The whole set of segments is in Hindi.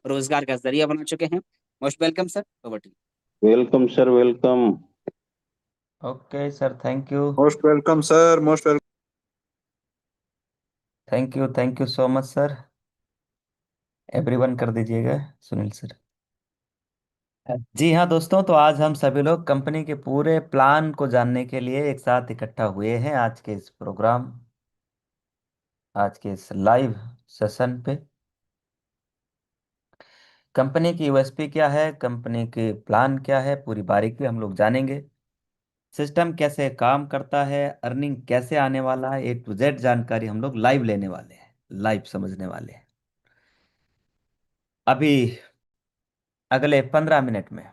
रोजगार का जरिया बना चुके हैं। Most welcome sir, over to welcome sir, welcome. Okay sir, thank you. Most welcome sir, most welcome. Thank you so much sir. Everyone कर दीजिएगा, सुनील सर। जी हाँ दोस्तों, तो आज हम सभी लोग कंपनी के पूरे प्लान को जानने के लिए एक साथ इकट्ठा हुए हैं आज के इस लाइव सेशन पे। कंपनी की यूएसपी क्या है, कंपनी के प्लान क्या है, पूरी बारीकी हम लोग जानेंगे। सिस्टम कैसे काम करता है, अर्निंग कैसे आने वाला है, A to Z जानकारी हम लोग लाइव लेने वाले हैं, लाइव समझने वाले हैं अभी अगले 15 मिनट में।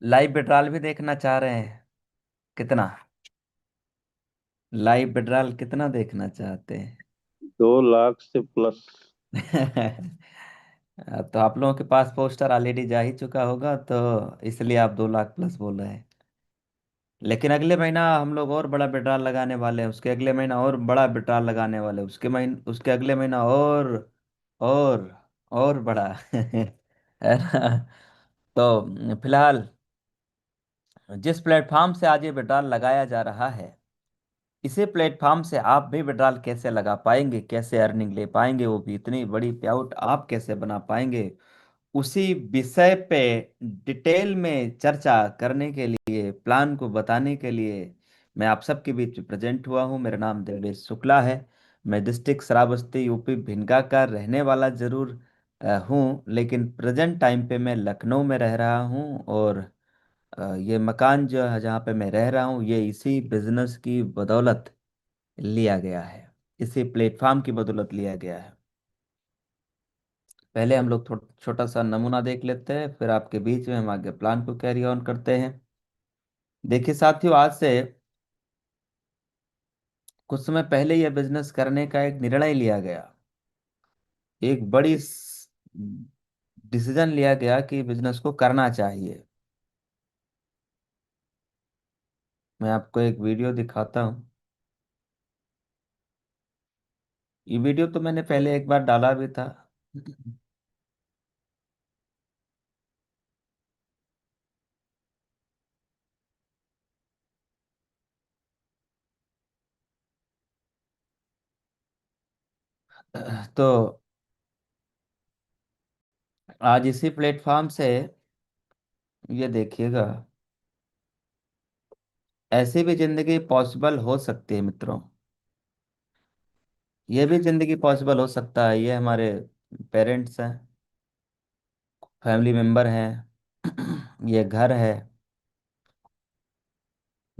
लाइव विड्रॉल भी देखना चाह रहे हैं? कितना लाइव विड्रॉल कितना देखना चाहते हैं? 2 लाख से प्लस। तो आप लोगों के पास पोस्टर ऑलरेडी जा ही चुका होगा, तो इसलिए आप 2 लाख प्लस बोल रहे हैं। लेकिन अगले महीना हम लोग और बड़ा विड्रॉल लगाने वाले हैं, उसके अगले महीना और बड़ा विड्रॉल लगाने वाले हैं, उसके अगले महीना और और बड़ा है ना। तो फिलहाल जिस प्लेटफॉर्म से आज ये विड्रॉल लगाया जा रहा है, इसी प्लेटफॉर्म से आप भी विड्रॉल कैसे लगा पाएंगे, कैसे अर्निंग ले पाएंगे, वो भी इतनी बड़ी पेआउट आप कैसे बना पाएंगे, उसी विषय पे डिटेल में चर्चा करने के लिए, प्लान को बताने के लिए मैं आप सबके बीच प्रेजेंट हुआ हूँ। मेरा नाम देवेश शुक्ला है। मैं डिस्ट्रिक्ट श्रावस्ती यूपी भिनगा का रहने वाला जरूर हूँ, लेकिन प्रेजेंट टाइम पे मैं लखनऊ में रह रहा हूँ। और ये मकान जो है जहाँ पे मैं रह रहा हूँ, ये इसी बिजनेस की बदौलत लिया गया है, इसी प्लेटफॉर्म की बदौलत लिया गया है। पहले हम लोग छोटा सा नमूना देख लेते हैं, फिर आपके बीच में हम आगे प्लान को कैरी ऑन करते हैं। देखिए साथियों, आज से कुछ समय पहले यह बिजनेस करने का एक निर्णय लिया गया, एक बड़ी डिसीजन लिया गया कि बिजनेस को करना चाहिए। मैं आपको एक वीडियो दिखाता हूँ। ये वीडियो तो मैंने पहले एक बार डाला भी था। तो आज इसी प्लेटफॉर्म से ये देखिएगा, ऐसी भी जिंदगी पॉसिबल हो सकती है मित्रों। ये भी जिंदगी पॉसिबल हो सकता है। ये हमारे पेरेंट्स हैं, फैमिली मेंबर हैं। ये घर है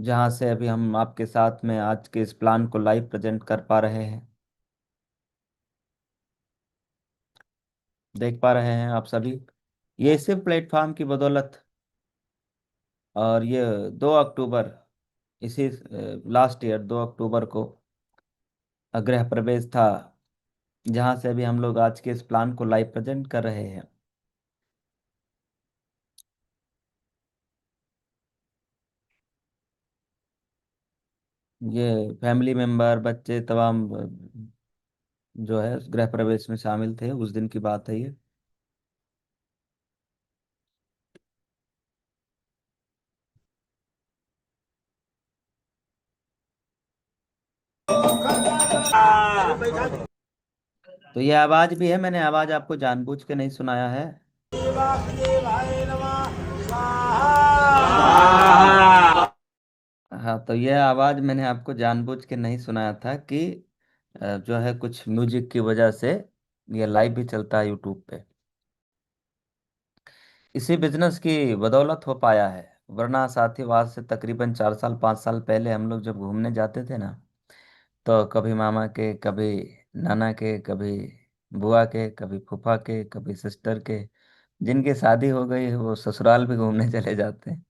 जहाँ से अभी हम आपके साथ में आज के इस प्लान को लाइव प्रेजेंट कर पा रहे हैं। देख पा रहे हैं आप सभी, ये सिर्फ प्लेटफॉर्म की बदौलत। और ये 2 अक्टूबर, इसी लास्ट ईयर 2 अक्टूबर को गृह प्रवेश था, जहाँ से अभी हम लोग आज के इस प्लान को लाइव प्रेजेंट कर रहे हैं। ये फैमिली मेंबर, बच्चे तमाम जो है गृह प्रवेश में शामिल थे, उस दिन की बात है ये। तो ये आवाज भी है, मैंने आवाज आपको जानबूझ के नहीं सुनाया है। हाँ, तो ये आवाज मैंने आपको जानबूझ के नहीं सुनाया था कि जो है कुछ म्यूजिक की वजह से ये लाइव भी चलता है यूट्यूब पे। इसी बिजनेस की बदौलत हो पाया है, वरना साथी आज से तकरीबन 4 साल 5 साल पहले हम लोग जब घूमने जाते थे ना, तो कभी मामा के, कभी नाना के, कभी बुआ के, कभी फूफा के, कभी सिस्टर के, जिनकी शादी हो गई है वो ससुराल भी घूमने चले जाते हैं,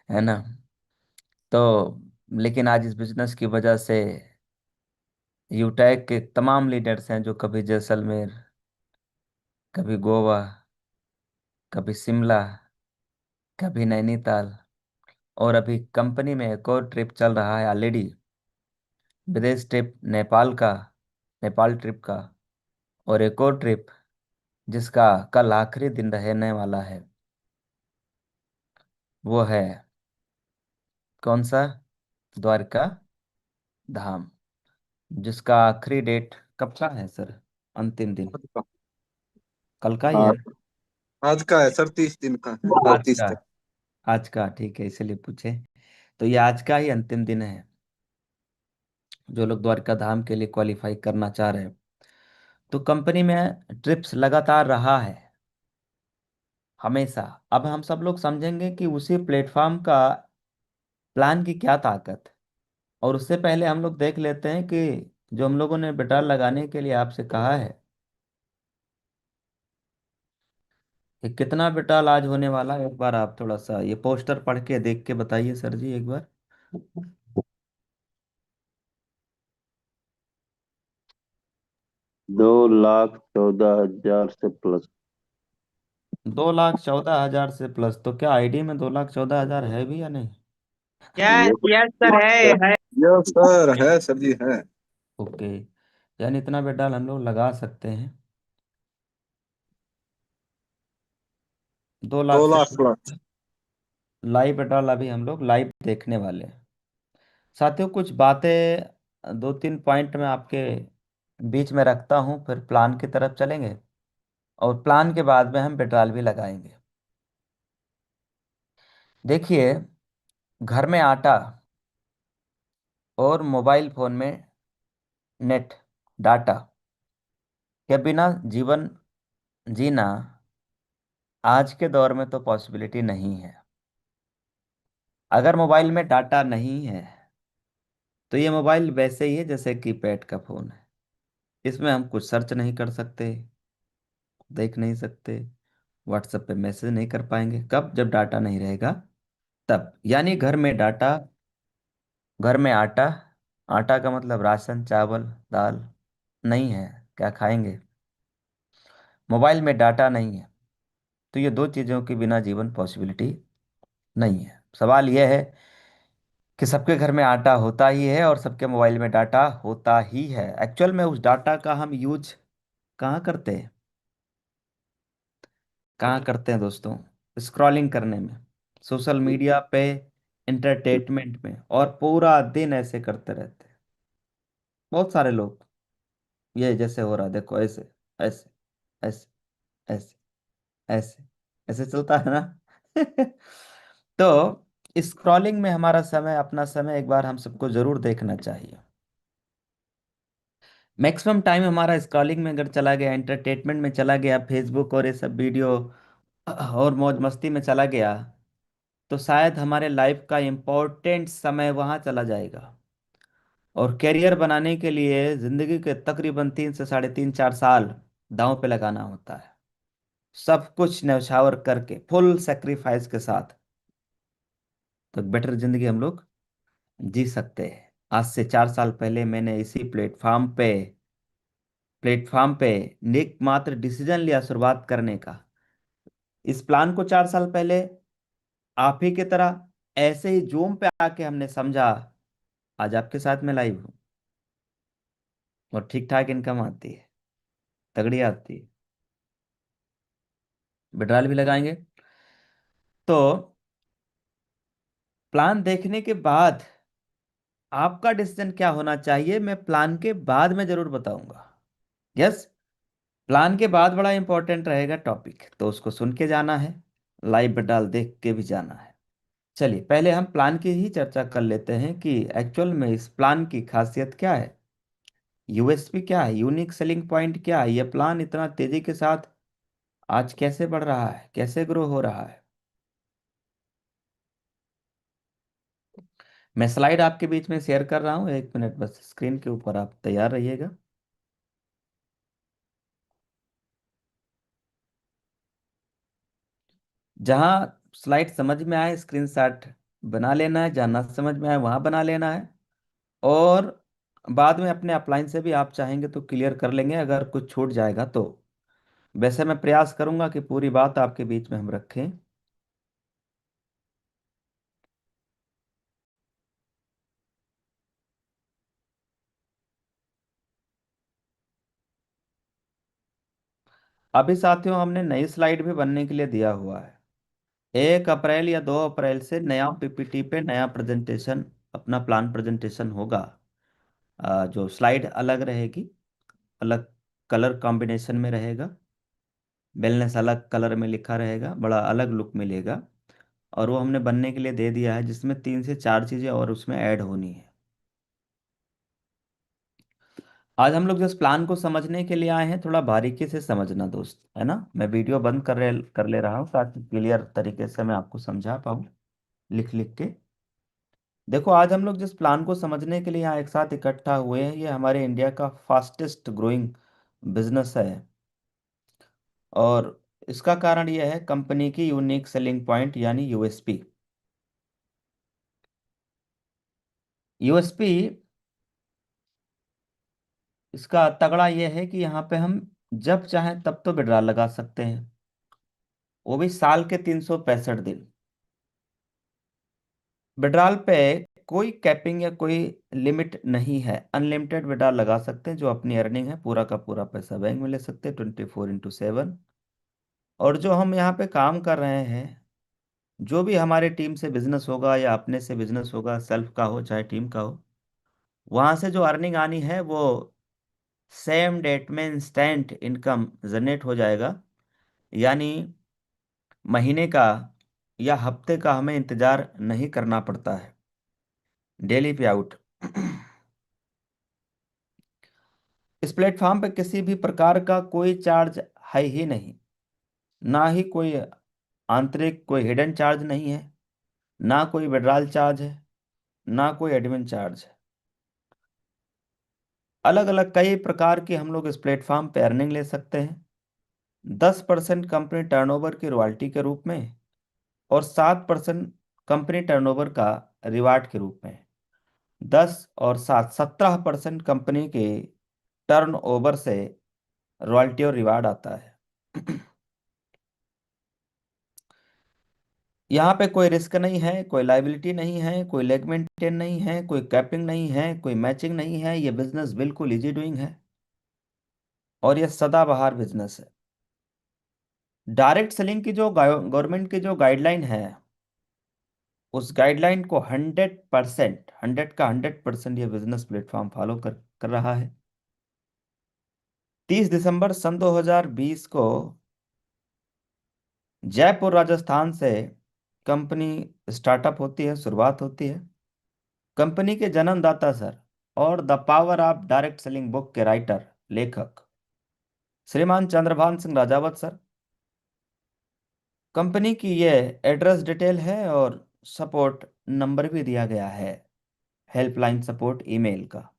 है ना। तो लेकिन आज इस बिजनेस की वजह से यूटैग के तमाम लीडर्स हैं जो कभी जैसलमेर, कभी गोवा, कभी शिमला, कभी नैनीताल, और अभी कंपनी में एक और ट्रिप चल रहा है ऑलरेडी, विदेश ट्रिप नेपाल का, नेपाल ट्रिप का, और एक और ट्रिप जिसका कल आखिरी दिन रहने वाला है, वो है कौन सा? द्वारका धाम। जिसका आखिरी डेट कब का है सर? अंतिम दिन आज का कल का ही है आज ना? आज का है सर, 30 दिन का है, आज 30 का। तक। आज का ठीक है, इसलिए पूछे। तो ये आज का ही अंतिम दिन है। जो लोग द्वारका धाम के लिए क्वालिफाई करना चाह रहे हैं, तो कंपनी में ट्रिप्स लगातार रहा है हमेशा। अब हम सब लोग समझेंगे कि उसी प्लेटफॉर्म का प्लान की क्या ताकत। और उससे पहले हम लोग देख लेते हैं कि जो हम लोगों ने बेटार लगाने के लिए आपसे कहा है, कि कितना बेटाल आज होने वाला है। एक बार आप थोड़ा सा ये पोस्टर पढ़ के देख के बताइए सर जी एक बार। 2,14,000 से प्लस। 2,14,000 से प्लस? तो क्या आईडी में 2,14,000 है भी या नहीं? ये यस यस सर है। यस सर, है सर जी, है। ओके, यानी इतना बेटाल हम लोग लगा सकते हैं। 2 लाख 2 से लाख प्लस। लाइव बेटाल अभी हम लोग लाइव देखने वाले हैं। साथियों, कुछ बातें 2-3 पॉइंट में आपके बीच में रखता हूँ, फिर प्लान की तरफ चलेंगे। और प्लान के बाद में हम पेट्रोल भी लगाएंगे। देखिए, घर में आटा और मोबाइल फोन में नेट डाटा के बिना जीवन जीना आज के दौर में तो पॉसिबिलिटी नहीं है। अगर मोबाइल में डाटा नहीं है, तो ये मोबाइल वैसे ही है जैसे कीपैड का फोन है। इसमें हम कुछ सर्च नहीं कर सकते, देख नहीं सकते, व्हाट्सएप पे मैसेज नहीं कर पाएंगे। कब? जब डाटा नहीं रहेगा तब। यानी घर में डाटा, घर में आटा, आटा का मतलब राशन, चावल, दाल नहीं है, क्या खाएंगे? मोबाइल में डाटा नहीं है, तो ये दो चीज़ों के बिना जीवन पॉसिबिलिटी नहीं है। सवाल यह है कि सबके घर में आटा होता ही है और सबके मोबाइल में डाटा होता ही है। एक्चुअल में उस डाटा का हम यूज कहाँ करते हैं? कहाँ करते हैं दोस्तों? स्क्रॉलिंग करने में, सोशल मीडिया पे, इंटरटेनमेंट में, और पूरा दिन ऐसे करते रहते हैं बहुत सारे लोग। ये जैसे हो रहा है, देखो, ऐसे ऐसे ऐसे ऐसे ऐसे ऐसे चलता है ना। तो स्क्रॉलिंग में हमारा समय, अपना समय एक बार हम सबको जरूर देखना चाहिए। मैक्सिमम टाइम हमारा स्क्रॉलिंग में अगर चला गया, एंटरटेनमेंट में चला गया, फेसबुक और ये सब वीडियो और मौज मस्ती में चला गया, तो शायद हमारे लाइफ का इम्पोर्टेंट समय वहाँ चला जाएगा। और कैरियर बनाने के लिए जिंदगी के तकरीबन 3 से 3.5 4 साल दांव पे लगाना होता है, सब कुछ न्यौछावर करके, फुल सेक्रीफाइस के साथ। तो बेटर जिंदगी हम लोग जी सकते हैं। आज से 4 साल पहले मैंने इसी प्लेटफॉर्म पे एक मात्र डिसीजन लिया शुरुआत करने का। इस प्लान को 4 साल पहले आप ही की तरह ऐसे ही जूम पे आके हमने समझा। आज आपके साथ में लाइव हूँ और ठीक ठाक इनकम आती है, तगड़ी आती है, विड्रॉल भी लगाएंगे। तो प्लान देखने के बाद आपका डिसीजन क्या होना चाहिए, मैं प्लान के बाद में जरूर बताऊंगा। यस, प्लान के बाद बड़ा इंपॉर्टेंट रहेगा टॉपिक, तो उसको सुन के जाना है, लाइव विड्रॉल देख के भी जाना है। चलिए, पहले हम प्लान की ही चर्चा कर लेते हैं कि एक्चुअल में इस प्लान की खासियत क्या है, यूएसपी क्या है, यूनिक सेलिंग पॉइंट क्या है, यह प्लान इतना तेजी के साथ आज कैसे बढ़ रहा है, कैसे ग्रो हो रहा है। मैं स्लाइड आपके बीच में शेयर कर रहा हूँ, 1 मिनट बस स्क्रीन के ऊपर आप तैयार रहिएगा। जहाँ स्लाइड समझ में आए स्क्रीनशॉट बना लेना है, जहाँ ना समझ में आए वहाँ बना लेना है। और बाद में अपने अपलाइन से भी आप चाहेंगे तो क्लियर कर लेंगे अगर कुछ छूट जाएगा तो। वैसे मैं प्रयास करूंगा कि पूरी बात आपके बीच में हम रखें। अभी साथियों हमने नई स्लाइड भी बनने के लिए दिया हुआ है। 1 अप्रैल या 2 अप्रैल से नया पीपीटी पे नया प्रेजेंटेशन, अपना प्लान प्रेजेंटेशन होगा। जो स्लाइड अलग रहेगी, अलग कलर कॉम्बिनेशन में रहेगा, वेलनेस अलग कलर में लिखा रहेगा, बड़ा अलग लुक मिलेगा। और वो हमने बनने के लिए दे दिया है, जिसमें 3 से 4 चीज़ें और उसमें ऐड होनी है। आज हम लोग जिस प्लान को समझने के लिए आए हैं, थोड़ा बारीकी से समझना दोस्त, है ना। मैं वीडियो बंद कर ले रहा हूँ ताकि क्लियर तरीके से मैं आपको समझा पाऊँ लिख लिख के। देखो, आज हम लोग जिस प्लान को समझने के लिए यहाँ एक साथ इकट्ठा हुए हैं, ये हमारे इंडिया का फास्टेस्ट ग्रोइंग बिजनेस है। और इसका कारण यह है कंपनी की यूनिक सेलिंग पॉइंट यानी यूएसपी। यूएसपी इसका तगड़ा यह है कि यहाँ पे हम जब चाहें तब तो विड्रॉल लगा सकते हैं, वो भी साल के 365 दिन। विड्रॉल पे कोई कैपिंग या कोई लिमिट नहीं है, अनलिमिटेड विड्रॉल लगा सकते हैं। जो अपनी अर्निंग है पूरा का पूरा पैसा बैंक में ले सकते हैं 24x7। और जो हम यहाँ पे काम कर रहे हैं, जो भी हमारे टीम से बिजनेस होगा या अपने से बिजनेस होगा, सेल्फ का हो चाहे टीम का हो, वहाँ से जो अर्निंग आनी है वो सेम डेट में इंस्टेंट इनकम जनरेट हो जाएगा। यानी महीने का या हफ्ते का हमें इंतजार नहीं करना पड़ता है। डेली पे आउट। इस प्लेटफॉर्म पे किसी भी प्रकार का कोई चार्ज है ही नहीं, ना ही कोई आंतरिक कोई हिडन चार्ज नहीं है, ना कोई विड्रॉल चार्ज है, ना कोई एडमिन चार्ज है। अलग अलग कई प्रकार की हम लोग इस प्लेटफॉर्म पे अर्निंग ले सकते हैं। 10% कंपनी टर्नओवर की रॉयल्टी के रूप में और 7% कंपनी टर्नओवर का रिवार्ड के रूप में। 10 और 7 17% कंपनी के टर्नओवर से रॉयल्टी और रिवार्ड आता है। यहाँ पे कोई रिस्क नहीं है, कोई लाइबिलिटी नहीं है, कोई लेग मेंटेन नहीं है, कोई कैपिंग नहीं है, कोई मैचिंग नहीं है। ये बिजनेस बिल्कुल इजी डूइंग है और ये सदाबहार बिजनेस है। डायरेक्ट सेलिंग की जो गवर्नमेंट की जो गाइडलाइन है, उस गाइडलाइन को 100%, 100 का 100% ये बिजनेस प्लेटफॉर्म फॉलो कर रहा है। 30 दिसंबर सन 2020 को जयपुर राजस्थान से कंपनी स्टार्टअप होती है, शुरुआत होती है। कंपनी के जन्मदाता सर और the power of direct selling book के राइटर लेखक श्रीमान चंद्रभान सिंह राजावत सर। कंपनी की ये एड्रेस डिटेल है और सपोर्ट नंबर भी दिया गया है, हेल्पलाइन सपोर्ट ईमेल का।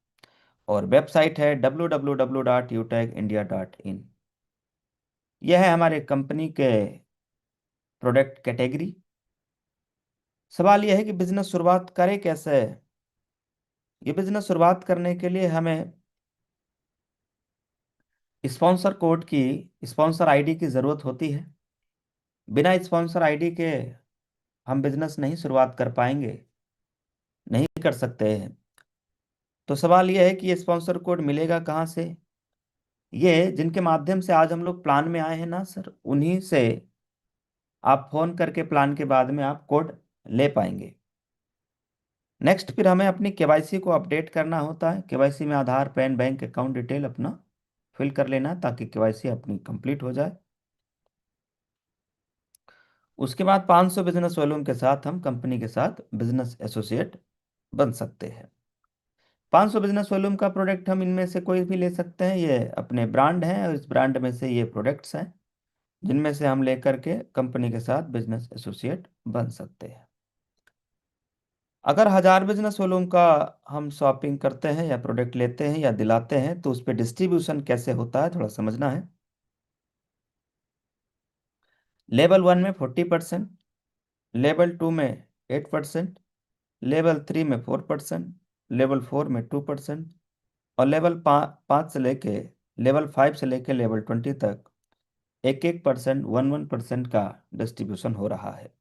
और वेबसाइट है www.utagindia.in। यह है हमारे कंपनी के प्रोडक्ट कैटेगरी। सवाल यह है कि बिजनेस शुरुआत करें कैसे। ये बिजनेस शुरुआत करने के लिए हमें स्पॉन्सर कोड की, स्पॉन्सर आईडी की ज़रूरत होती है। बिना स्पॉन्सर आईडी के हम बिजनेस नहीं शुरुआत कर पाएंगे, नहीं कर सकते हैं। तो सवाल यह है कि ये स्पॉन्सर कोड मिलेगा कहाँ से। ये जिनके माध्यम से आज हम लोग प्लान में आए हैं ना सर, उन्हीं से आप फोन करके प्लान के बाद में आप कोड ले पाएंगे। नेक्स्ट फिर हमें अपनी केवाईसी को अपडेट करना होता है। केवाईसी में आधार, पैन, बैंक अकाउंट डिटेल अपना फिल कर लेना ताकि केवाईसी अपनी कंप्लीट हो जाए। उसके बाद 500 बिजनेस वॉल्यूम के साथ हम कंपनी के साथ बिजनेस एसोसिएट बन सकते हैं। 500 बिजनेस वॉल्यूम का प्रोडक्ट हम इनमें से कोई भी ले सकते हैं। ये अपने ब्रांड हैं और इस ब्रांड में से ये प्रोडक्ट्स हैं जिनमें से हम लेकर के कंपनी के साथ बिजनेस एसोसिएट बन सकते हैं। अगर 1000 बिजनेस वॉल्यूम का हम शॉपिंग करते हैं या प्रोडक्ट लेते हैं या दिलाते हैं तो उस पर डिस्ट्रीब्यूशन कैसे होता है थोड़ा समझना है। लेवल 1 में 40%, लेवल 2 में 8%, लेवल 3 में 4%, लेवल 4 में 2% और लेवल 5 से लेके लेवल 5 से लेके लेवल 20 तक 1-1%, 1-1% का डिस्ट्रीब्यूशन हो रहा है।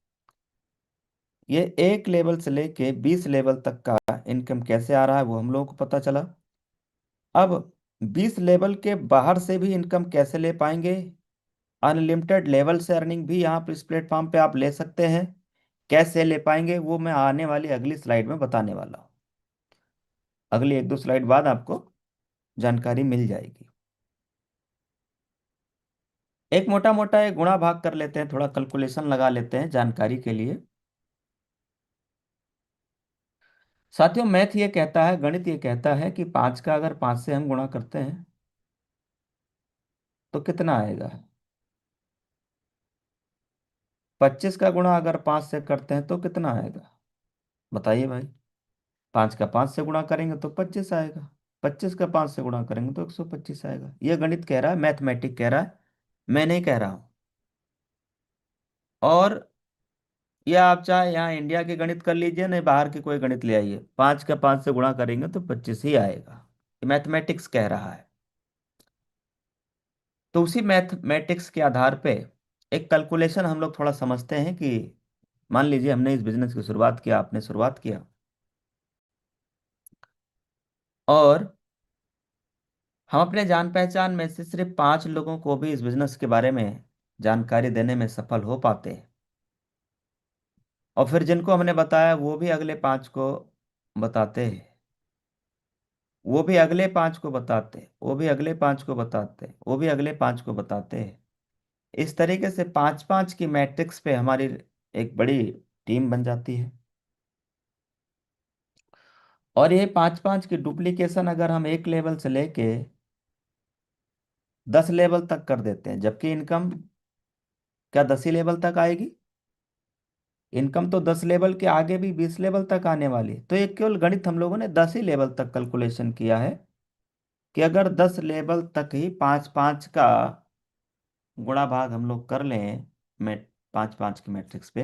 ये एक लेवल से लेके 20 लेवल तक का इनकम कैसे आ रहा है वो हम लोगों को पता चला। अब 20 लेवल के बाहर से भी इनकम कैसे ले पाएंगे अनलिमिटेड लेवल से अर्निंग भी यहाँ पर इस प्लेटफॉर्म पे आप ले सकते हैं। कैसे ले पाएंगे वो मैं आने वाली अगली स्लाइड में बताने वाला हूँ। अगली 1-2 स्लाइड बाद आपको जानकारी मिल जाएगी। एक मोटा मोटा एक गुणा भाग कर लेते हैं, थोड़ा कैलकुलेशन लगा लेते हैं जानकारी के लिए। साथियों, मैथ ये कहता है, गणित ये कहता है कि 5 का अगर 5 से हम गुणा करते हैं तो कितना आएगा। 25 का गुणा अगर 5 से करते हैं तो कितना आएगा, बताइए भाई। 5 का 5 से गुणा करेंगे तो 25 आएगा, 25 का 5 से गुणा करेंगे तो 125 आएगा। ये गणित कह रहा है, मैथमेटिक कह रहा है, मैं नहीं कह रहा हूं। और ये आप चाहे यहाँ इंडिया के गणित कर लीजिए, नहीं बाहर के कोई गणित ले आइए, 5 का 5 से गुणा करेंगे तो 25 ही आएगा। मैथमेटिक्स कह रहा है। तो उसी मैथमेटिक्स के आधार पे एक कैलकुलेशन हम लोग थोड़ा समझते हैं कि मान लीजिए हमने इस बिजनेस की शुरुआत किया, आपने शुरुआत किया, और हम अपने जान पहचान में से सिर्फ 5 लोगों को भी इस बिजनेस के बारे में जानकारी देने में सफल हो पाते हैं, और फिर जिनको हमने बताया वो भी अगले 5 को बताते हैं, वो भी अगले 5 को बताते, वो भी अगले 5 को बताते, वो भी अगले 5 को बताते हैं। इस तरीके से 5-5 की मैट्रिक्स पे हमारी एक बड़ी टीम बन जाती है। और ये 5-5 की डुप्लीकेशन अगर हम एक लेवल से लेके 10 लेवल तक कर देते हैं, जबकि इनकम क्या 10 ही लेवल तक आएगी, इनकम तो 10 लेवल के आगे भी 20 लेवल तक आने वाली है। तो ये केवल गणित हम लोगों ने 10 ही लेवल तक कैलकुलेशन किया है कि अगर 10 लेवल तक ही 5-5 का गुणा भाग हम लोग कर लें 5-5 की मैट्रिक्स पे,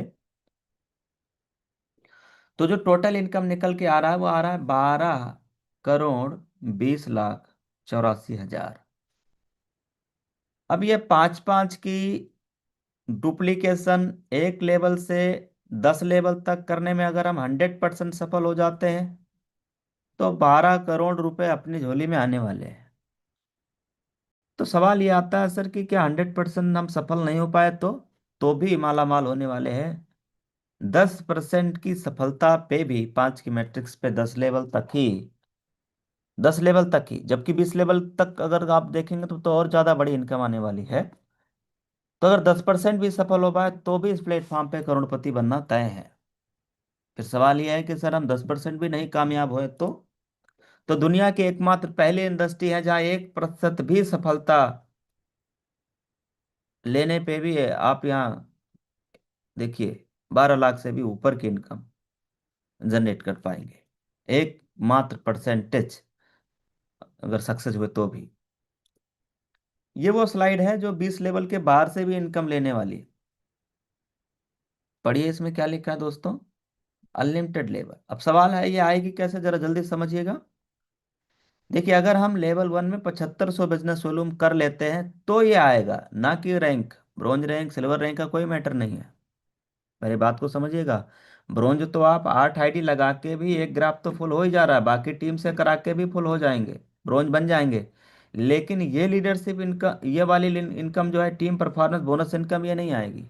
तो जो टोटल इनकम निकल के आ रहा है वो आ रहा है 12,20,84,000। अब ये 5-5 की डुप्लीकेशन एक लेवल से 10 लेवल तक करने में अगर हम 100% सफल हो जाते हैं तो 12 करोड़ रुपए अपनी झोली में आने वाले हैं। तो सवाल ये आता है सर कि क्या 100% हम सफल नहीं हो पाए तो भी माला माल होने वाले हैं। 10% की सफलता पे भी 5 की मैट्रिक्स पे 10 लेवल तक ही, 10 लेवल तक ही, जबकि 20 लेवल तक अगर आप देखेंगे तो और ज्यादा बड़ी इनकम आने वाली है। तो अगर 10% भी सफल हो पाए तो भी इस प्लेटफॉर्म पे करोड़पति बनना तय है। फिर सवाल यह है कि सर हम 10% भी नहीं कामयाब हुए तो दुनिया की एकमात्र पहली इंडस्ट्री है जहां 1% भी सफलता लेने पे भी आप यहाँ देखिए 12 लाख से भी ऊपर की इनकम जनरेट कर पाएंगे, एक मात्र परसेंटेज अगर सक्सेस हुए तो भी। ये वो स्लाइड है जो 20 लेवल के बाहर से भी इनकम लेने वाली है। पढ़िए इसमें क्या लिखा है दोस्तों, अनलिमिटेड लेवल। अब सवाल है ये आएगी कैसे, जरा जल्दी समझिएगा। देखिए अगर हम लेवल 1 में 7500 बिजनेस वॉल्यूम कर लेते हैं तो ये आएगा, ना कि rank, bronze rank silver rank का कोई मैटर नहीं है। मेरी बात को समझिएगा। ब्रॉन्ज तो आप 8 आईडी लगा के भी एक ग्राफ तो फुल हो ही जा रहा है, बाकी टीम से करा के भी फुल हो जाएंगे, ब्रॉन्ज बन जाएंगे। लेकिन ये लीडरशिप इनकम, ये वाली इनकम जो है टीम परफॉर्मेंस बोनस इनकम, ये नहीं आएगी।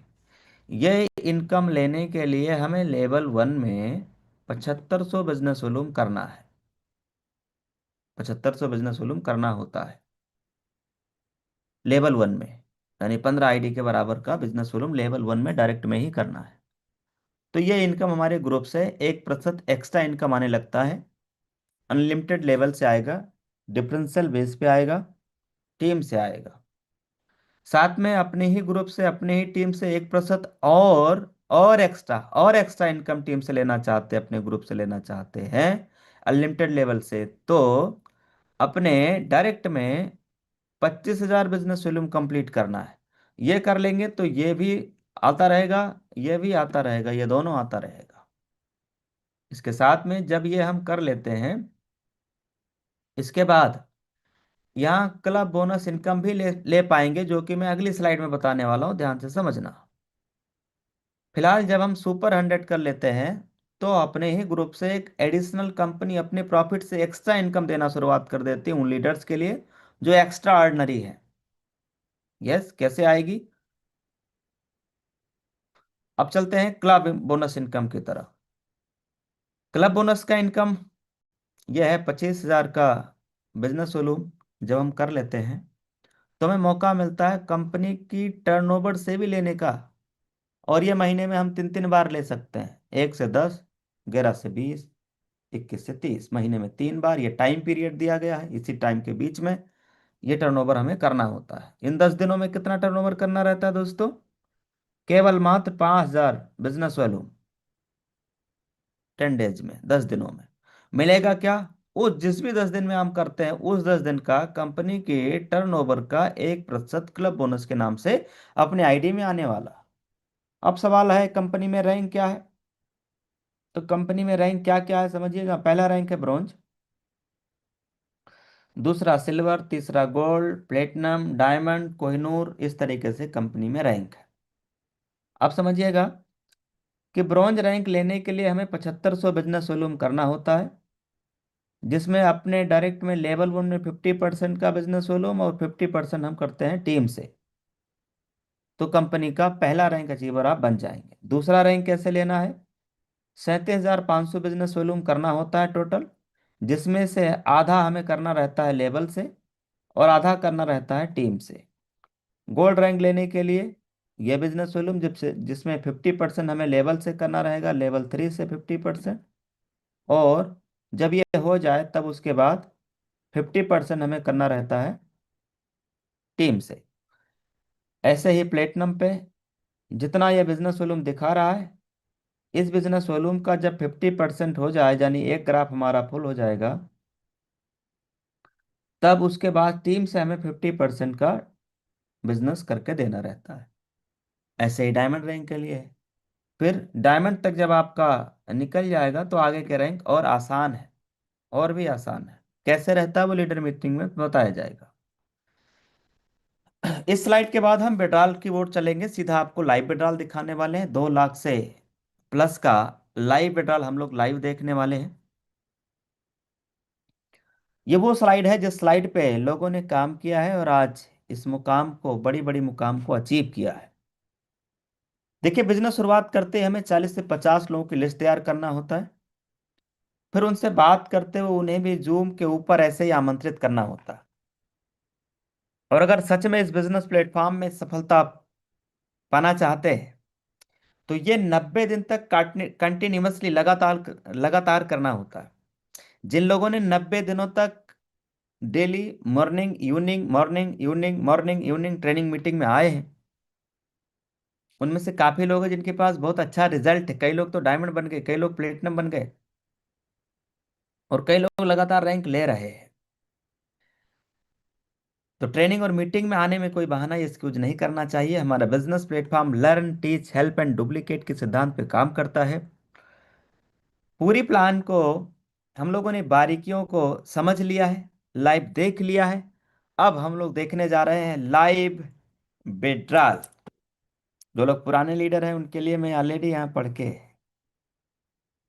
ये इनकम लेने के लिए हमें लेवल 1 में 7500 बिजनेस वॉल्यूम करना है, 7500 बिजनेस वॉल्यूम करना होता है लेवल 1 में, यानी 15 आईडी के बराबर का बिजनेस वॉल्यूम लेवल 1 में डायरेक्ट में ही करना है। तो ये इनकम हमारे ग्रुप से 1% एक्स्ट्रा इनकम आने लगता है, अनलिमिटेड लेवल से आएगा, डिफरेंशियल बेस पे आएगा, टीम से आएगा। साथ में अपने ही ग्रुप से, अपने ही टीम से 1% और एक्स्ट्रा इनकम टीम से लेना चाहते हैं, अपने ग्रुप से लेना चाहते हैं अनलिमिटेड लेवल से, तो अपने डायरेक्ट में 25,000 बिजनेस वॉल्यूम कंप्लीट करना है। ये कर लेंगे तो ये भी आता रहेगा, ये भी आता रहेगा, ये दोनों आता रहेगा। इसके साथ में जब ये हम कर लेते हैं, इसके बाद यहाँ क्लब बोनस इनकम भी ले पाएंगे, जो कि मैं अगली स्लाइड में बताने वाला हूँ, ध्यान से समझना। फिलहाल जब हम सुपर 100 कर लेते हैं तो अपने ही ग्रुप से एक एडिशनल कंपनी अपने प्रॉफिट से एक्स्ट्रा इनकम देना शुरुआत कर देती है उन लीडर्स के लिए जो एक्स्ट्रा ऑर्डिनरी है। यस, कैसे आएगी, अब चलते हैं क्लब बोनस इनकम की तरफ। क्लब बोनस का इनकम यह है 25,000 का बिजनेस वॉल्यूम जब हम कर लेते हैं तो हमें मौका मिलता है कंपनी की टर्नओवर से भी लेने का। और ये महीने में हम 3 3 बार ले सकते हैं, 1 से 10, 11 से 20, 21 से 30, महीने में 3 बार। ये टाइम पीरियड दिया गया है, इसी टाइम के बीच में ये टर्नओवर हमें करना होता है। इन 10 दिनों में कितना टर्नओवर करना रहता है दोस्तों? केवल मात्र 5,000 बिजनेस वॉल्यूम 10 डेज में, 10 दिनों में मिलेगा। क्या? उस जिस भी 10 दिन में हम करते हैं उस 10 दिन का कंपनी के टर्नओवर का 1% क्लब बोनस के नाम से अपने आईडी में आने वाला। अब सवाल है कंपनी में रैंक क्या है? तो कंपनी में रैंक क्या क्या है समझिएगा। पहला रैंक है ब्रॉन्ज, दूसरा सिल्वर, तीसरा गोल्ड, प्लेटिनम, डायमंड, कोहिनूर, इस तरीके से कंपनी में रैंक है। अब समझिएगा कि ब्रॉन्ज रैंक लेने के लिए हमें 7500 बिजनेस वॉल्यूम करना होता है, जिसमें अपने डायरेक्ट में लेवल 1 में 50% का बिजनेस वॉल्यूम और 50% हम करते हैं टीम से। तो कंपनी का पहला रैंक अचीवर आप बन जाएंगे। दूसरा रैंक कैसे लेना है? 37,500 बिजनेस वॉल्यूम करना होता है टोटल, जिसमें से आधा हमें करना रहता है लेवल से और आधा करना रहता है टीम से। गोल्ड रैंक लेने के लिए यह बिजनेस वॉल्यूम जिसमें 50% हमें लेवल से करना रहेगा, लेवल 3 से 50%। और जब ये हो जाए तब उसके बाद 50% हमें करना रहता है टीम से। ऐसे ही प्लेटिनम पे जितना यह बिजनेस वॉल्यूम दिखा रहा है, इस बिजनेस वॉल्यूम का जब 50% हो जाए, यानी एक ग्राफ हमारा फुल हो जाएगा, तब उसके बाद टीम से हमें 50% का बिजनेस करके देना रहता है। ऐसे ही डायमंड रैंक के लिए है। फिर डायमंड तक जब आपका निकल जाएगा तो आगे के रैंक और आसान है, और भी आसान है। कैसे रहता है वो लीडर मीटिंग में बताया जाएगा। इस स्लाइड के बाद हम विड्रॉल की ओर चलेंगे, सीधा आपको लाइव विड्रॉल दिखाने वाले हैं। 2 लाख से प्लस का लाइव विड्रॉल हम लोग लाइव देखने वाले हैं। ये वो स्लाइड है जिस स्लाइड पे लोगों ने काम किया है और आज इस मुकाम को, बड़ी बड़ी मुकाम को अचीव किया है। देखिए, बिजनेस शुरुआत करते ही हमें 40 से 50 लोगों की लिस्ट तैयार करना होता है। फिर उनसे बात करते हुए उन्हें भी जूम के ऊपर ऐसे ही आमंत्रित करना होता है। और अगर सच में इस बिजनेस प्लेटफॉर्म में सफलता पाना चाहते हैं तो ये 90 दिन तक कंटिन्यूसली लगातार लगातार करना होता है। जिन लोगों ने 90 दिनों तक daily morning evening morning evening morning evening training meeting में आए हैं, उनमें से काफी लोग हैं जिनके पास बहुत अच्छा रिजल्ट है। कई लोग तो डायमंड बन गए, कई लोग प्लेटिनम बन गए और कई लोग लगातार रैंक ले रहे हैं। तो ट्रेनिंग और मीटिंग में आने में कोई बहाना या एक्सक्यूज नहीं करना चाहिए। हमारा business platform learn, teach, help and duplicate के सिद्धांत पे काम करता है। पूरी प्लान को हम लोगों ने बारीकियों को समझ लिया है, लाइव देख लिया है। अब हम लोग देखने जा रहे हैं लाइव विड्रॉल। जो लोग पुराने लीडर हैं उनके लिए मैं ऑलरेडी यहाँ पढ़ के,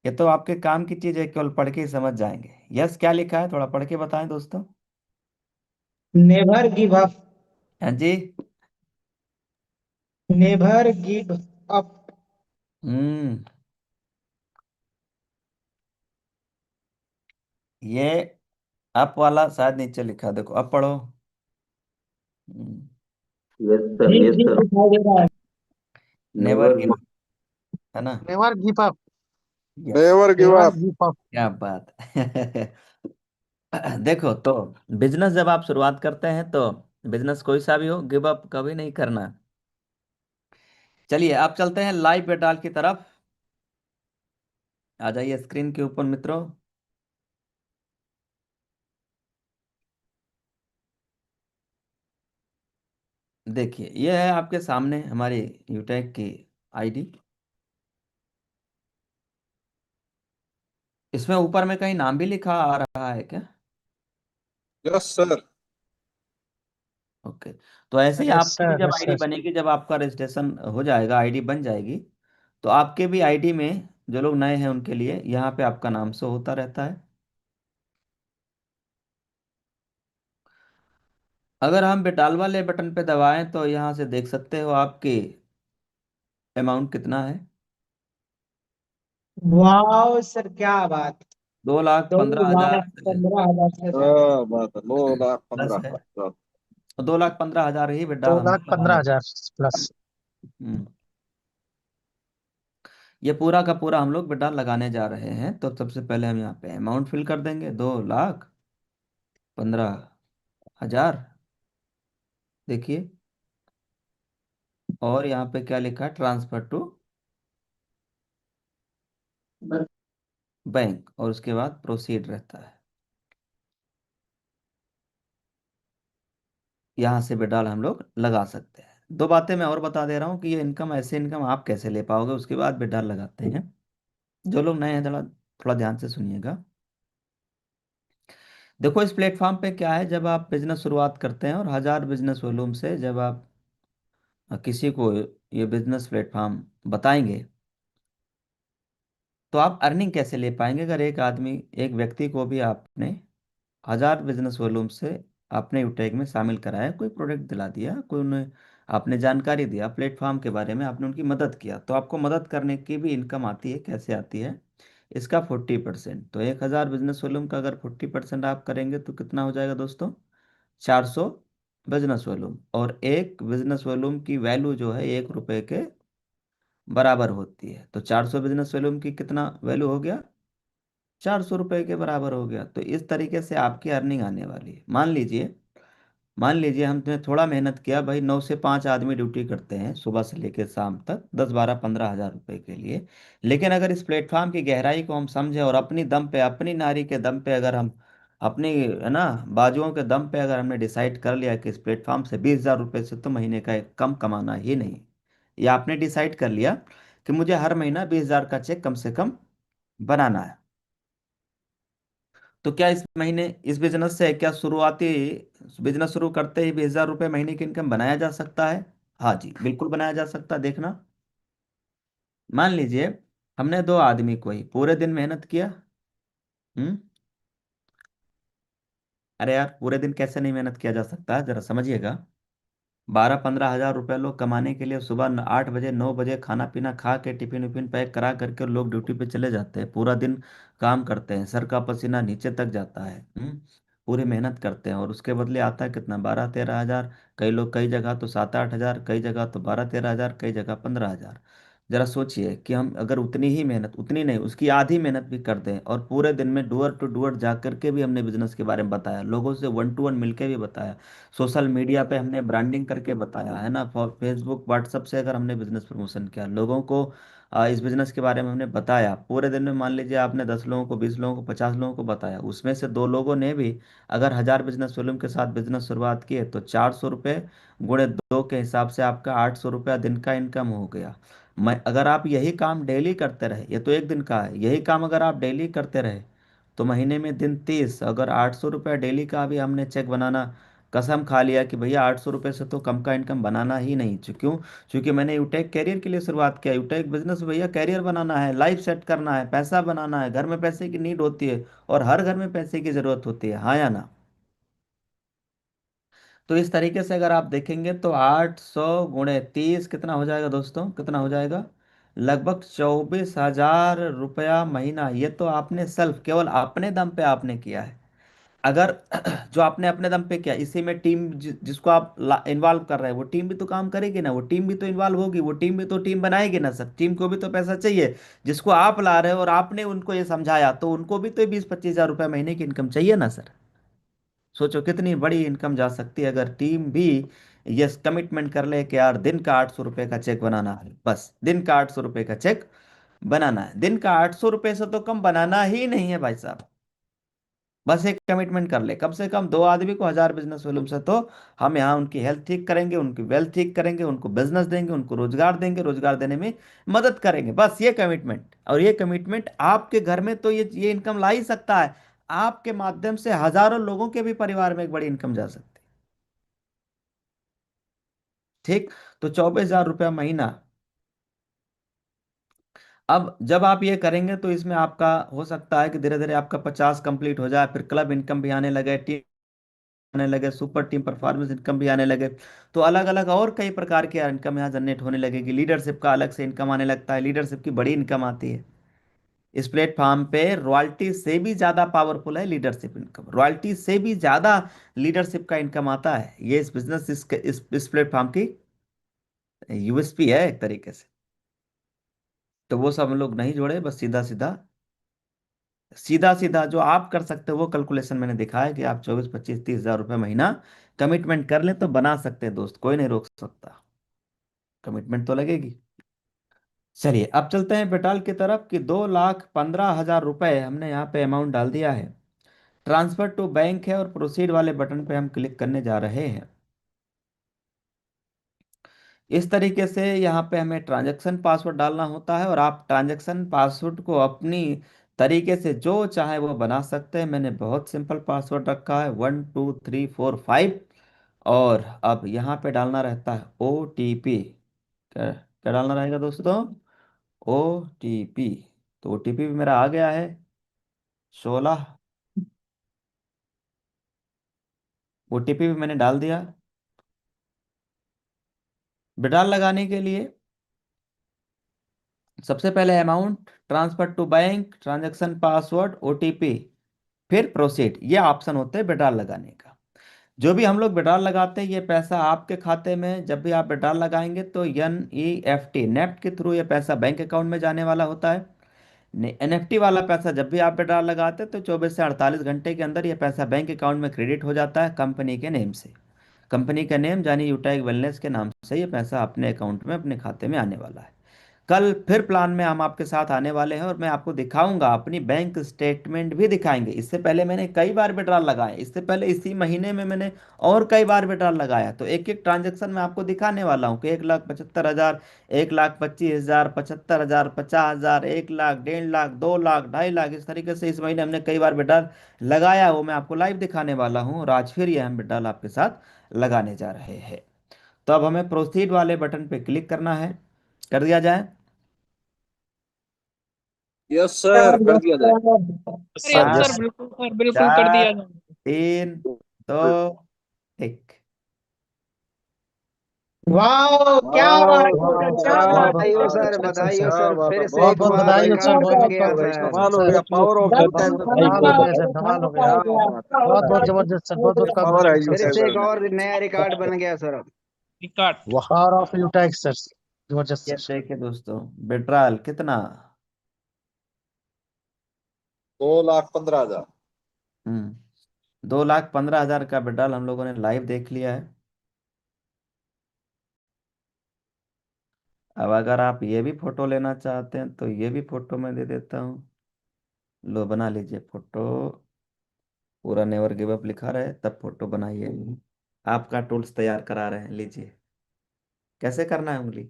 ये तो आपके काम की चीज है, केवल पढ़ के ही समझ जाएंगे। यस, क्या लिखा है थोड़ा पढ़ के बताएं दोस्तों। Never give up. हाँ जी। Never give up. हम्म ये अप वाला शायद नीचे लिखा, देखो अब पढ़ो। Yes, sir. जी Yes, जी sir. दिखाई दे रहा है। नेवर Never गिव, है ना? Never give up. Yes, never give never up. Give up. क्या बात देखो, तो बिजनेस जब आप शुरुआत करते हैं तो बिजनेस कोई सा भी हो, गिव अप कभी नहीं करना। चलिए आप चलते हैं लाइव बेटाल की तरफ। आ जाइए स्क्रीन के ऊपर मित्रों। देखिए, यह है आपके सामने हमारी यूटेक की आईडी। इसमें ऊपर में कहीं नाम भी लिखा आ रहा है क्या? Yes sir. ओके। तो ऐसे ही यस आपकी भी सर, जब यस आईडी सर। बनेगी, जब आपका रजिस्ट्रेशन हो जाएगा, आईडी बन जाएगी, तो आपके भी आईडी में जो लोग नए हैं उनके लिए यहाँ पे आपका नाम शो होता रहता है। अगर हम बेटाल वाले बटन पे दबाएं तो यहाँ से देख सकते हो आपके अमाउंट कितना है? वाह सर, क्या बात। 2,15,000 से 2,15,000 से ज्यादा। क्या बात है, 2,15,000 प्लस है। का। 2,15,000 ही बेटा दो हम लाख लोग पंद्रह लगाने जा हजार प्लस। हम्म, ये पूरा का पूरा हम लोग बेटा लगाने जा रहे हैं। तो सबसे पहले हम यहाँ पे अमाउंट फिल कर देंगे, 2,15,000। देखिए, और यहाँ पे क्या लिखा है? ट्रांसफर टू बैंक, और उसके बाद प्रोसीड रहता है। यहाँ से बेटा हम लोग लगा सकते हैं। दो बातें मैं और बता दे रहा हूँ कि ये इनकम, ऐसे इनकम आप कैसे ले पाओगे, उसके बाद बेटा लगाते हैं। जो लोग नए हैं थोड़ा थोड़ा ध्यान से सुनिएगा। देखो, इस प्लेटफॉर्म पे क्या है, जब आप बिजनेस शुरुआत करते हैं और 1,000 बिजनेस वॉल्यूम से जब आप किसी को ये बिजनेस प्लेटफॉर्म बताएंगे, तो आप अर्निंग कैसे ले पाएंगे? अगर एक आदमी, एक व्यक्ति को भी आपने 1,000 बिजनेस वॉल्यूम से आपने यूटेक में शामिल कराया, कोई प्रोडक्ट दिला दिया, कोई उन्हें आपने जानकारी दिया प्लेटफॉर्म के बारे में, आपने उनकी मदद किया, तो आपको मदद करने की भी इनकम आती है। कैसे आती है? इसका 40%। तो 1,000 बिजनेस वॉल्यूम का अगर 40% आप करेंगे तो कितना हो जाएगा दोस्तों? 400 बिजनेस वॉल्यूम। और एक बिजनेस वॉल्यूम की वैल्यू जो है 1 रुपए के बराबर होती है। तो 400 बिजनेस वॉल्यूम की कितना वैल्यू हो गया? 400 रुपये के बराबर हो गया। तो इस तरीके से आपकी अर्निंग आने वाली है। मान लीजिए हमने थोड़ा मेहनत किया भाई, 9 से 5 आदमी ड्यूटी करते हैं सुबह से लेकर शाम तक, 10, 12, 15 हज़ार रुपए के लिए। लेकिन अगर इस प्लेटफॉर्म की गहराई को हम समझें और अपनी दम पे, अपनी नारी के दम पे, अगर हम अपनी, है ना, बाजुओं के दम पे अगर हमने डिसाइड कर लिया कि इस प्लेटफॉर्म से 20,000 रुपये से तो महीने का कम कमाना ही नहीं, या आपने डिसाइड कर लिया कि मुझे हर महीना 20,000 का चेक कम से कम बनाना है, तो क्या इस महीने इस बिजनेस से, क्या शुरुआती बिजनेस शुरू करते ही 20,000 रुपये महीने की इनकम बनाया जा सकता है? हाँ जी, बिल्कुल बनाया जा सकता है। देखना, मान लीजिए हमने 2 आदमी को ही पूरे दिन मेहनत किया। हम्म अरे यार, पूरे दिन कैसे नहीं मेहनत किया जा सकता है, जरा समझिएगा। 12, 15 हज़ार रुपये लोग कमाने के लिए सुबह 8 बजे 9 बजे खाना पीना खा के, टिफिन विफिन पैक करा करके लोग ड्यूटी पे चले जाते हैं, पूरा दिन काम करते हैं, सर का पसीना नीचे तक जाता है। पूरी मेहनत करते हैं, और उसके बदले आता है कितना? 12, 13 हज़ार। कई लोग, कई जगह तो 7, 8 हज़ार, कई जगह तो 12, 13 हज़ार, कई जगह 15 हज़ार। जरा सोचिए कि हम अगर उतनी ही मेहनत, उतनी नहीं, उसकी आधी मेहनत भी कर दें, और पूरे दिन में डूअर टू डूअर जा करके भी हमने बिजनेस के बारे में बताया, लोगों से 1 to 1 मिलके भी बताया, सोशल मीडिया पे हमने ब्रांडिंग करके बताया, है ना, फेसबुक व्हाट्सअप से अगर हमने बिजनेस प्रमोशन किया, लोगों को इस बिजनेस के बारे में हमने बताया, पूरे दिन में मान लीजिए आपने 10 लोगों को, 20 लोगों को, 50 लोगों को बताया, उसमें से 2 लोगों ने भी अगर 1,000 बिजनेस वॉल्यूम के साथ बिजनेस शुरुआत की है, तो 400 रुपये गुणे 2 के हिसाब से आपका 800 रुपया दिन का इनकम हो गया। मैं, अगर आप यही काम डेली करते रहे, ये तो एक दिन का है, यही काम अगर आप डेली करते रहे, तो महीने में दिन 30, अगर 800 रुपया डेली का भी हमने चेक बनाना, कसम खा लिया कि भैया 800 रुपये से तो कम का इनकम बनाना ही नहीं। क्यों? क्योंकि मैंने यूटेक कैरियर के लिए शुरुआत किया। यूटेक बिजनेस भैया कैरियर बनाना है, लाइफ सेट करना है, पैसा बनाना है, घर में पैसे की नीड होती है, और हर घर में पैसे की जरूरत होती है, हाँ या ना? तो इस तरीके से अगर आप देखेंगे तो 800 गुणे 30 कितना हो जाएगा दोस्तों? कितना हो जाएगा? लगभग 24,000 रुपया महीना। ये तो आपने सेल्फ, केवल अपने दम पे आपने किया है। अगर जो आपने अपने दम पे किया, इसी में टीम जिसको आप इन्वॉल्व कर रहे हैं, वो टीम भी तो काम करेगी ना, वो टीम भी तो इन्वॉल्व होगी, वो टीम भी तो टीम बनाएगी ना सर, टीम को भी तो पैसा चाहिए। जिसको आप ला रहे हो और आपने उनको ये समझाया, तो उनको भी तो 20, 25 हज़ार रुपये महीने की इनकम चाहिए ना सर। सोचो कितनी बड़ी इनकम जा सकती है अगर टीम भी ये कमिटमेंट कर ले कि यार दिन का 800 रुपये का चेक बनाना है, बस दिन का 800 रुपये का चेक बनाना है, दिन का 800 रुपये से तो कम बनाना ही नहीं है भाई साहब। बस एक कमिटमेंट कर ले, कम से कम 2 आदमी को 1,000 बिजनेस वॉल्यूम से तो हम यहाँ उनकी हेल्थ ठीक करेंगे, उनकी वेल्थ ठीक करेंगे, उनको बिजनेस देंगे, उनको रोजगार देंगे, रोजगार देने में मदद करेंगे। बस ये कमिटमेंट, और ये कमिटमेंट आपके घर में तो ये इनकम ला ही सकता है। आपके माध्यम से हजारों लोगों के भी परिवार में एक बड़ी इनकम जा सकती है। ठीक? तो 24,000 रुपया महीना। अब जब आप ये करेंगे तो इसमें आपका हो सकता है कि धीरे धीरे आपका 50 कंप्लीट हो जाए, फिर क्लब इनकम भी आने लगे, आने लगे, सुपर टीम परफॉर्मेंस इनकम भी आने लगे। तो अलग अलग और कई प्रकार की इनकम यहाँ जनरेट होने लगेगी। लीडरशिप का अलग से इनकम आने लगता है, लीडरशिप की बड़ी इनकम आती है। इस प्लेटफॉर्म पे रॉयल्टी से भी ज्यादा पावरफुल है लीडरशिप इनकम, रॉयल्टी से भी ज्यादा लीडरशिप का इनकम आता है। ये इस बिजनेस इस प्लेटफॉर्म की यूएसपी है एक तरीके से। तो वो सब हम लोग नहीं जोड़े, बस सीधा सीधा सीधा सीधा जो आप कर सकते हो वो कैलकुलेशन मैंने दिखाया कि आप 24 25 30 हज़ार रुपये महीना कमिटमेंट कर लें तो बना सकते हैं दोस्त, कोई नहीं रोक सकता, कमिटमेंट तो लगेगी। चलिए अब चलते हैं बेटाल की तरफ कि 2,15,000 रुपये हमने यहाँ पे अमाउंट डाल दिया है। ट्रांसफर टू बैंक है और प्रोसीड वाले बटन पे हम क्लिक करने जा रहे हैं। इस तरीके से यहाँ पे हमें ट्रांजैक्शन पासवर्ड डालना होता है और आप ट्रांजैक्शन पासवर्ड को अपनी तरीके से जो चाहे वो बना सकते हैं। मैंने बहुत सिंपल पासवर्ड रखा है 1 2 3 4 5। और अब यहाँ पे डालना रहता है OTP। क्या क्या डालना रहेगा दोस्तों? OTP। तो OTP भी मेरा आ गया है 16। OTP भी मैंने डाल दिया। विड्रॉल लगाने के लिए सबसे पहले amount, transfer to bank, transaction password, OTP, फिर प्रोसीड, ये ऑप्शन होते हैं विड्रॉल लगाने का। जो भी हम लोग विड्रॉल लगाते हैं ये पैसा आपके खाते में, जब भी आप विड्रॉल लगाएंगे तो NEFT नेफ्ट के थ्रू ये पैसा बैंक अकाउंट में जाने वाला होता है। NFT वाला पैसा जब भी आप विड्रॉल लगाते हैं तो 24 से 48 घंटे के अंदर ये पैसा बैंक अकाउंट में क्रेडिट हो जाता है कंपनी के नेम से। कंपनी का नेम यानी यूटाइक वेलनेस के नाम से ये पैसा अपने अकाउंट में अपने खाते में आने वाला है। कल फिर प्लान में हम आपके साथ आने वाले हैं और मैं आपको दिखाऊंगा, अपनी बैंक स्टेटमेंट भी दिखाएंगे। इससे पहले मैंने कई बार विड्रॉल लगाए, इससे पहले इसी महीने में मैंने और कई बार विड्रॉल लगाया। तो एक एक ट्रांजैक्शन मैं आपको दिखाने वाला हूँ कि 1,75,000, 1,25,000, 75,000, 50,000, 1 लाख, 1.5 लाख, 2 लाख, 2.5 लाख, इस तरीके से इस महीने हमने कई बार विड्रॉल लगाया, वो मैं आपको लाइव दिखाने वाला हूँ। और आज फिर ये हम विड्रॉल आपके साथ लगाने जा रहे हैं। तो अब हमें प्रोसीड वाले बटन पे क्लिक करना है, कर दिया जाए। यस सर, कर दिया जाए। सर पाँच, सर बिल्कुल कर चार, दिया जाए। 3, 2, 1। वाह क्या बात है सर, क्या बात है। बधाई हो सर, बधाई हो सर, फिर से बहुत एक बहुत बार बधाई हो रिकॉर्ड सर, बन बहुत गया बहुत सर। कमाल हो गया, पावर ऑफ यूटाइल में कमाल हो गया सर, कमाल हो गया। बहुत बहुत जबरदस्त सर, बहुत बहुत पावर है फिर यूटाइल से एक में। और नया रिकॉर्ड बन गया सर। रिकॉर्ड ये देखिए दोस्तों, विड्रॉल कितना, 2,15,000। 2,15,000 का विड्रॉल हम लोगों ने लाइव देख लिया है। अब अगर आप ये भी फोटो लेना चाहते हैं तो ये भी फोटो मैं दे देता हूँ। लो बना लीजिए फोटो, पूरा नेवर गिव अप लिखा रहे तब फोटो बनाइए। आपका टूल्स तैयार करा रहे हैं, लीजिए। कैसे करना है उंगली?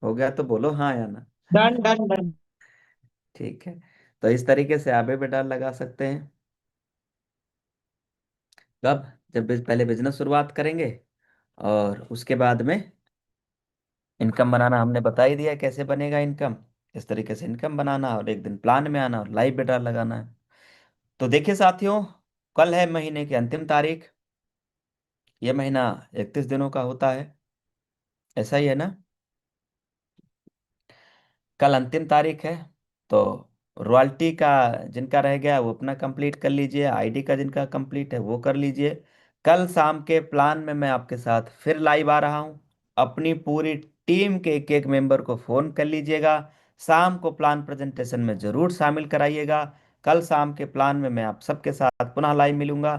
हो गया तो बोलो हाँ या ना। Done done done. ठीक है, तो इस तरीके से आप भी विड्रॉल लगा सकते हैं। कब? जब पहले बिजनेस शुरुआत करेंगे और उसके बाद में इनकम बनाना हमने बता ही दिया कैसे बनेगा इनकम। इस तरीके से इनकम बनाना और एक दिन प्लान में आना और लाइव विड्रॉल लगाना है। तो देखिए साथियों, कल है महीने की अंतिम तारीख। ये महीना 31 दिनों का होता है, ऐसा ही है ना? कल अंतिम तारीख है। तो रॉयल्टी का जिनका रह गया वो अपना कंप्लीट कर लीजिए, आईडी का जिनका कंप्लीट है वो कर लीजिए। कल शाम के प्लान में मैं आपके साथ फिर लाइव आ रहा हूँ। अपनी पूरी टीम के एक एक मेंबर को फ़ोन कर लीजिएगा, शाम को प्लान प्रेजेंटेशन में ज़रूर शामिल कराइएगा। कल शाम के प्लान में मैं आप सबके साथ पुनः लाइव मिलूंगा।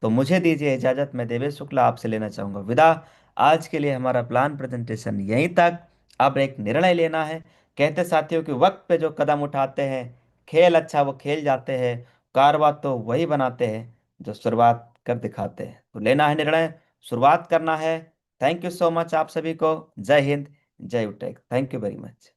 तो मुझे दीजिए इजाज़त, मैं देवेश शुक्ला आपसे लेना चाहूँगा विदा। आज के लिए हमारा प्लान प्रेजेंटेशन यहीं तक। अब एक निर्णय लेना है। कहते साथियों कि वक्त पे जो कदम उठाते हैं, खेल अच्छा वो खेल जाते हैं, कारवा तो वही बनाते हैं जो शुरुआत कर दिखाते हैं। तो लेना है निर्णय, शुरुआत करना है। थैंक यू सो मच आप सभी को। जय हिंद, जय उटेक। Thank you very much.